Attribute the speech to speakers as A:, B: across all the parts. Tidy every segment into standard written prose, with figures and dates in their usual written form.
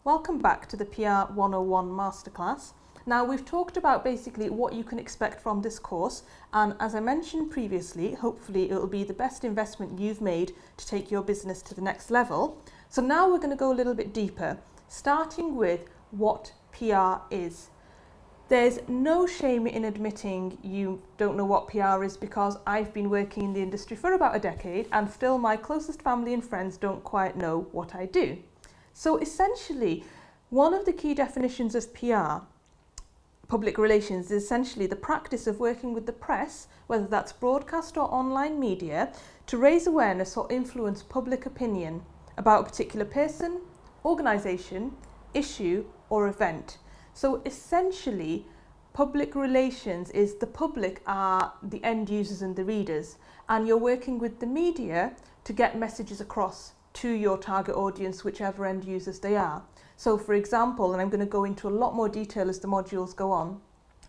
A: Welcome back to the PR 101 Masterclass. Now we've talked about basically what you can expect from this course, and as I mentioned previously, hopefully it will be the best investment you've made to take your business to the next level. So now we're going to go a little bit deeper, starting with what PR is. There's no shame in admitting you don't know what PR is, because I've been working in the industry for about a decade and still my closest family and friends don't quite know what I do. So essentially, one of the key definitions of PR, public relations, is essentially the practice of working with the press, whether that's broadcast or online media, to raise awareness or influence public opinion about a particular person, organisation, issue or event. So essentially, public relations is the public are the end users and the readers, and you're working with the media to get messages across to your target audience, whichever end users they are. So for example, and I'm going to go into a lot more detail as the modules go on,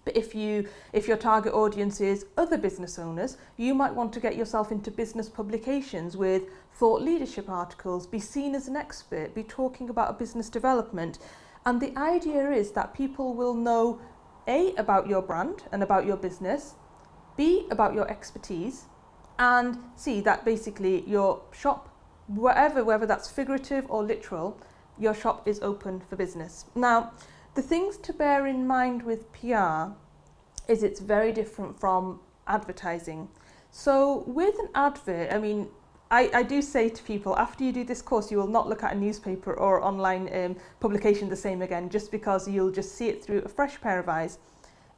A: but if your target audience is other business owners, you might want to get yourself into business publications with thought leadership articles, be seen as an expert, be talking about a business development. And the idea is that people will know A, about your brand and about your business, B, about your expertise, and C, that basically your shop, whether that's figurative or literal, your shop is open for business. Now, the things to bear in mind with PR is it's very different from advertising. So with an advert, I do say to people, after you do this course, you will not look at a newspaper or online publication the same again, just because you'll just see it through a fresh pair of eyes.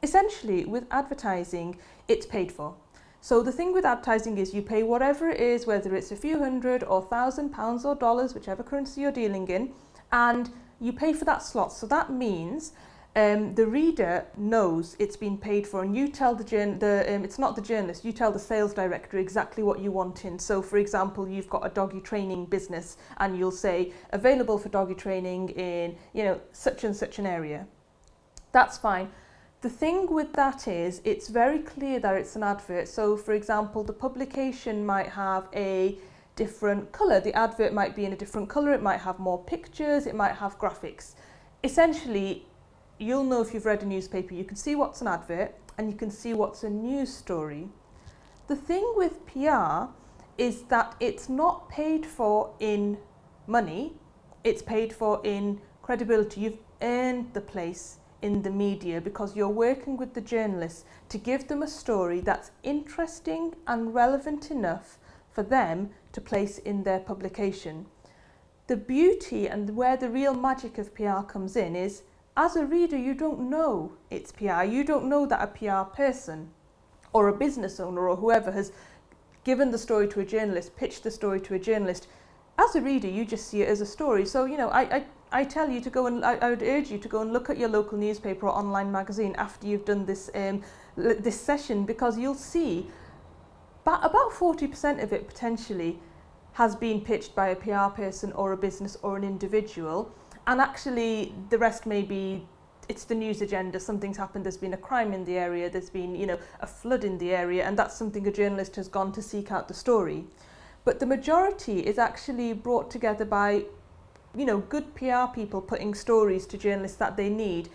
A: Essentially, with advertising, it's paid for. So the thing with advertising is you pay whatever it is, whether it's a few hundred or £1,000 or dollars, whichever currency you're dealing in, and you pay for that slot. So that means the reader knows it's been paid for, and you tell it's not the journalist, you tell the sales director exactly what you want in. So for example, you've got a doggy training business and you'll say available for doggy training in, such and such an area. That's fine. The thing with that is it's very clear that it's an advert. So for example, the publication might have a different colour. The advert might be in a different colour. It might have more pictures. It might have graphics. Essentially, you'll know if you've read a newspaper, you can see what's an advert and you can see what's a news story. The thing with PR is that it's not paid for in money. It's paid for in credibility. You've earned the place in the media because you're working with the journalists to give them a story that's interesting and relevant enough for them to place in their publication. The beauty and where the real magic of PR comes in is, as a reader, you don't know it's PR. You don't know that a PR person or a business owner or whoever has given the story to a journalist, pitched the story to a journalist. As a reader, you just see it as a story. So, I tell you to go and I would urge you to go and look at your local newspaper or online magazine after you've done this this session, because you'll see about 40% of it potentially has been pitched by a PR person or a business or an individual, and actually the rest may be it's the news agenda. Something's happened, there's been a crime in the area, there's been a flood in the area, and that's something a journalist has gone to seek out the story. But the majority is actually brought together by good PR people putting stories to journalists that they need.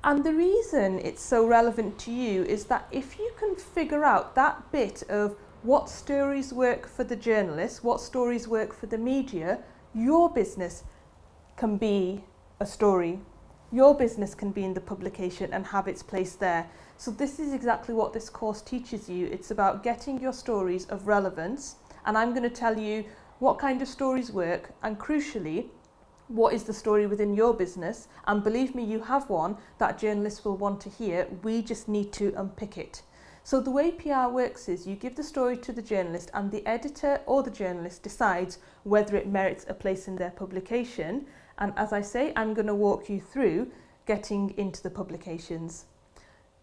A: And the reason it's so relevant to you is that if you can figure out that bit of what stories work for the journalists, what stories work for the media, your business can be a story. Your business can be in the publication and have its place there. So this is exactly what this course teaches you. It's about getting your stories of relevance, and I'm going to tell you what kind of stories work, and crucially, what is the story within your business. And believe me, you have one that journalists will want to hear. We just need to unpick it. So the way PR works is you give the story to the journalist, and the editor or the journalist decides whether it merits a place in their publication. And as I say, I'm going to walk you through getting into the publications.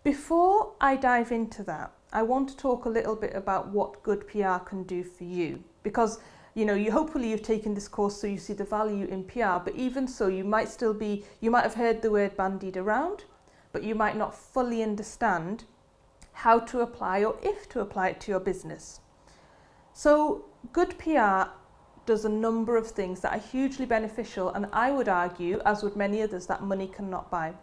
A: Before I dive into that, I want to talk a little bit about what good PR can do for you, because hopefully you've taken this course so you see the value in PR, but even so, you might have heard the word bandied around, but you might not fully understand how to apply or if to apply it to your business. So good PR does a number of things that are hugely beneficial, and I would argue, as would many others, that money cannot buy.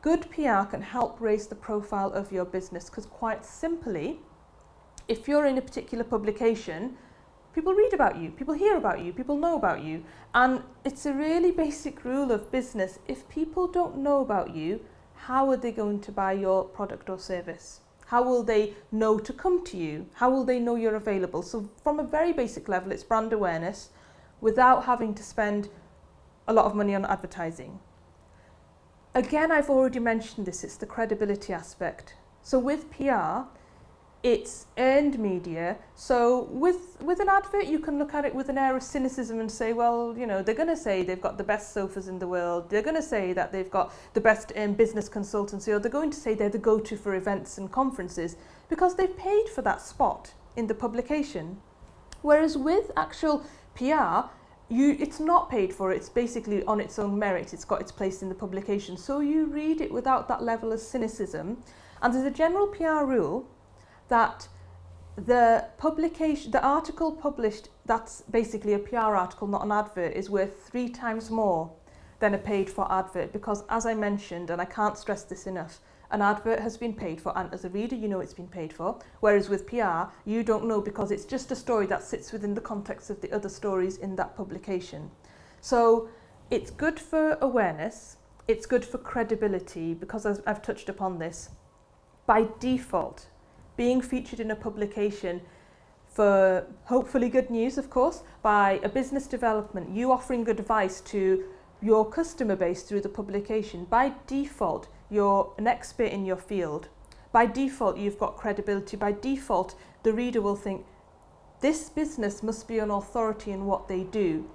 A: Good PR can help raise the profile of your business because, quite simply, if you're in a particular publication, people read about you, people hear about you, people know about you. And it's a really basic rule of business. If people don't know about you, how are they going to buy your product or service? How will they know to come to you? How will they know you're available? So from a very basic level, it's brand awareness without having to spend a lot of money on advertising. Again, I've already mentioned this, it's the credibility aspect. So with PR, it's earned media. So with an advert, you can look at it with an air of cynicism and say, well, you know, they're going to say they've got the best sofas in the world. They're going to say that they've got the best business consultancy, or they're going to say they're the go-to for events and conferences because they've paid for that spot in the publication. Whereas with actual PR, it's not paid for, it's basically on its own merit, it's got its place in the publication. So you read it without that level of cynicism. And there's a general PR rule that the article published, that's basically a PR article, not an advert, is worth 3 times more than a paid for advert. Because as I mentioned, and I can't stress this enough, an advert has been paid for, and as a reader you know it's been paid for, whereas with PR you don't know because it's just a story that sits within the context of the other stories in that publication. So it's good for awareness, it's good for credibility, because as I've touched upon this, by default being featured in a publication for hopefully good news, of course, by a business development, you offering good advice to your customer base through the publication, by default you're an expert in your field. By default you've got credibility. By default the reader will think this business must be an authority in what they do,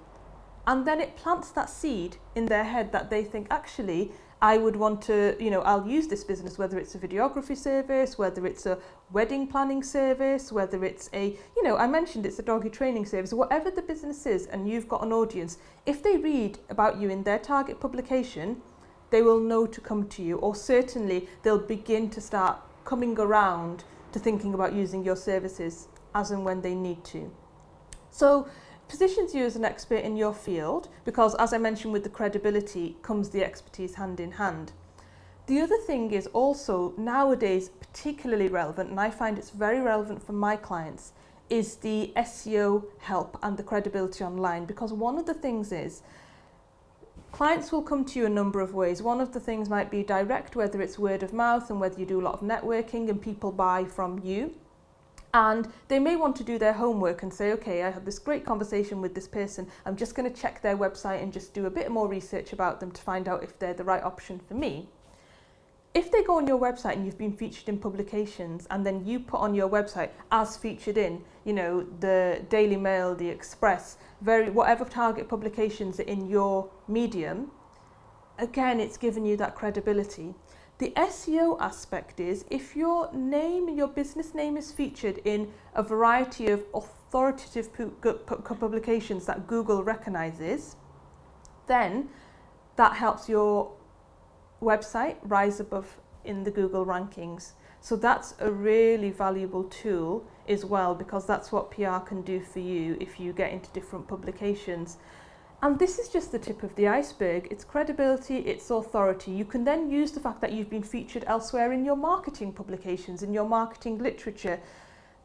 A: and then it plants that seed in their head that they think, actually I would want to, you know, I'll use this business, whether it's a videography service, whether it's a wedding planning service, whether it's a, you know, I mentioned it's a doggy training service, whatever the business is, and you've got an audience, if they read about you in their target publication, they will know to come to you, or certainly they'll begin to start coming around to thinking about using your services as and when they need to. So positions you as an expert in your field, because as I mentioned, with the credibility comes the expertise hand in hand. The other thing is also nowadays particularly relevant, and I find it's very relevant for my clients, is the SEO help and the credibility online. Because one of the things is clients will come to you a number of ways. One of the things might be direct, whether it's word of mouth and whether you do a lot of networking and people buy from you. And they may want to do their homework and say, okay, I had this great conversation with this person, I'm just going to check their website and just do a bit more research about them to find out if they're the right option for me. If they go on your website and you've been featured in publications, and then you put on your website as featured in, you know, the Daily Mail, the Express, whatever target publications are in your medium, again, it's given you that credibility. The SEO aspect is if your business name is featured in a variety of authoritative publications that Google recognizes, then that helps your website rise above in the Google rankings. So that's a really valuable tool as well, because that's what PR can do for you if you get into different publications. And this is just the tip of the iceberg. It's credibility, it's authority. You can then use the fact that you've been featured elsewhere in your marketing publications, in your marketing literature.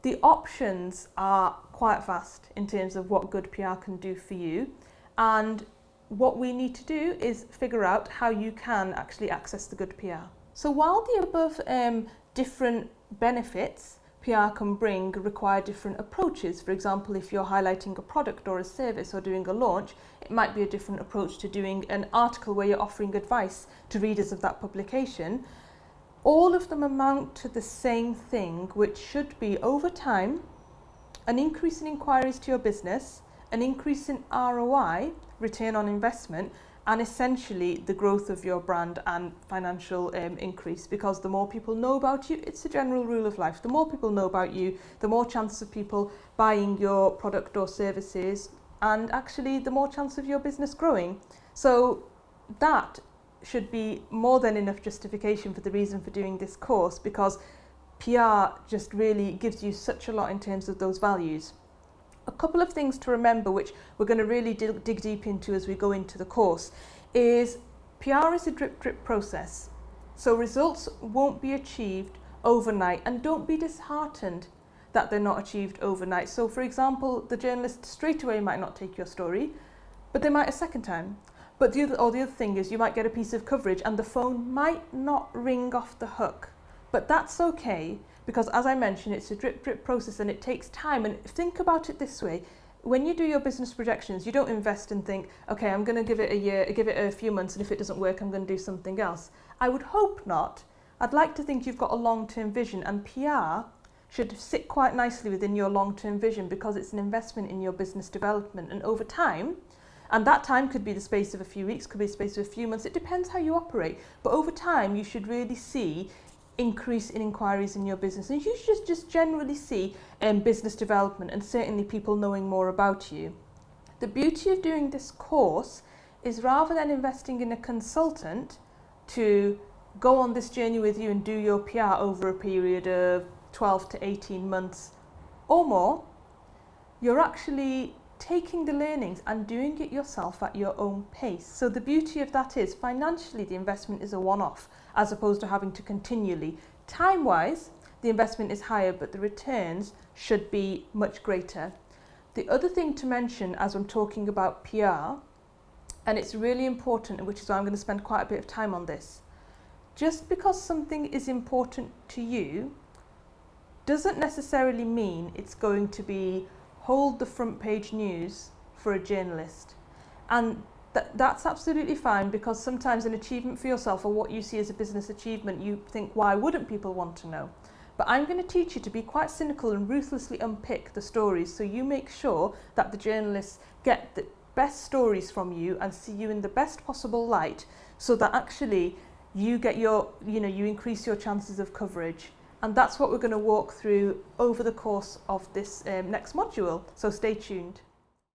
A: The options are quite vast in terms of what good PR can do for you. And what we need to do is figure out how you can actually access the good PR. So while the above different benefits PR can bring require different approaches. For example, if you're highlighting a product or a service or doing a launch, it might be a different approach to doing an article where you're offering advice to readers of that publication. All of them amount to the same thing, which should be, over time, an increase in inquiries to your business, an increase in ROI, return on investment, and essentially the growth of your brand and financial increase. Because the more people know about you, it's a general rule of life. The more people know about you, the more chances of people buying your product or services, and actually the more chance of your business growing. So that should be more than enough justification for the reason for doing this course, because PR just really gives you such a lot in terms of those values. A couple of things to remember, which we're going to really dig deep into as we go into the course, is PR is a drip process. So results won't be achieved overnight, and don't be disheartened that they're not achieved overnight. So for example, the journalist straight away might not take your story, but they might a second time. But the other thing is, you might get a piece of coverage and the phone might not ring off the hook. But that's okay, because as I mentioned, it's a drip process and it takes time. And think about it this way: when you do your business projections, you don't invest and think, okay, I'm going to give it a year, give it a few months, and if it doesn't work, I'm going to do something else. I would hope not. I'd like to think you've got a long-term vision, and PR should sit quite nicely within your long-term vision, because it's an investment in your business development. And over time, and that time could be the space of a few weeks, could be the space of a few months, it depends how you operate. But over time, you should really see increase in inquiries in your business. And you should just generally see business development, and certainly people knowing more about you. The beauty of doing this course is, rather than investing in a consultant to go on this journey with you and do your PR over a period of 12 to 18 months or more, you're actually taking the learnings and doing it yourself at your own pace. So the beauty of that is, financially, the investment is a one-off, as opposed to having to continually. Time-wise, the investment is higher, but the returns should be much greater. The other thing to mention as I'm talking about PR, and it's really important, which is why I'm going to spend quite a bit of time on this, just because something is important to you doesn't necessarily mean it's going to be hold the front page news for a journalist. And that's absolutely fine, because sometimes an achievement for yourself, or what you see as a business achievement, you think, why wouldn't people want to know? But I'm going to teach you to be quite cynical and ruthlessly unpick the stories, so you make sure that the journalists get the best stories from you and see you in the best possible light, so that actually you get you increase your chances of coverage. And that's what we're going to walk through over the course of this next module. So stay tuned.